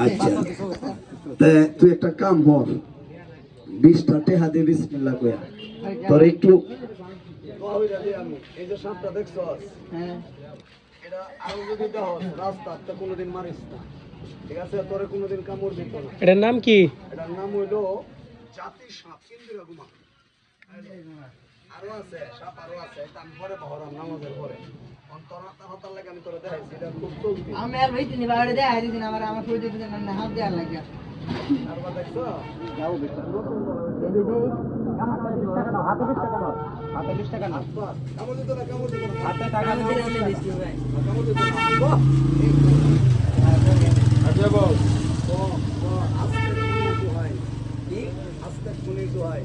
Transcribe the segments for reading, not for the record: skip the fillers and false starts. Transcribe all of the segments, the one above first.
আচ্ছা তুই একটা কাম কর 20টা টাকা দিয়ে বিসমিল্লাহ কইয়া তোর একটু এই যে সাপটা দেখছস হ্যাঁ এটা আরো যদি দাও রাস্তাতে কোনোদিন মারিস না ঠিক আছে তোরে কোনোদিন কামড় দিত না এটার নাম কি এটার নাম হইলো জাতি সাপ কেন্দ্রীয় গুমা আরো আছে সাপ আরো আছে এটা আমি পরে বহরাম নামাজের পরে অন্তরাত্মা হতার লাগে আমি তোরে দেখাইছি এটা খুব চলতি আমি আর ভাই তিনি বাড়ি দেয়া হাই দিন আমার কই দিতে না হাত দেয়া লাগে আর বা দেখছো যাও বেটা হাতে 20 টাকা দাও হাতে 20 টাকা না কামড় দিত না হাতে টাকা দিলে দিছি ভাই কামড় দিত না বাহ আচ্ছা বস ও আজকে কোন দোহাই কি আজকে কোন দোহাই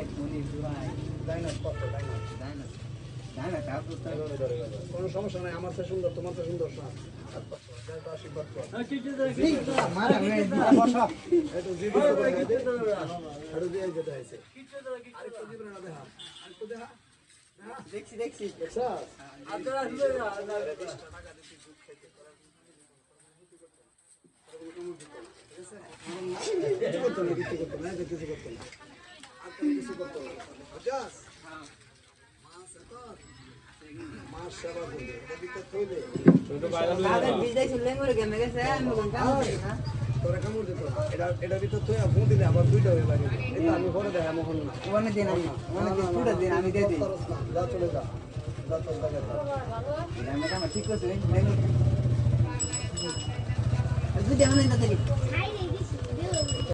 এক মিনিট ভাই ডাইনাস কত ডাইনাস না কাজ করতে কোনো সমস্যা নাই আমার চেয়ে সুন্দর তোমার চেয়ে সুন্দর না আশীর্বাদ কর মারা বসা এটা জীবিত করে দে এটা দিয়ে যেতে আছে আরেকটা জীবন না দেখা আরেকটা দেখা দেখছি দেখছা আপনারা টাকা দিতে দুধ খাইতে কিছু করতে না কিছু করতে না আর কিছু করতে না বুঝছস মাছ সেবা করবে এটা দিতে থইলে আরে বিজয় শুনলে মরে গেমে গেছে আমি কোন কাম করি না তোরা কামড় দিত না এটা ভিতর তুই ফোন দিলে আবার দুইটা হয়ে লাগে এটা আমি পরে দেখাই মোহন না ওখানে দিন আমি ওখানে পুরো দিন আমি দিয়ে দিই যা চলে যা যা চল যা আমি কাম ঠিক করছি যদি আমি না থাকি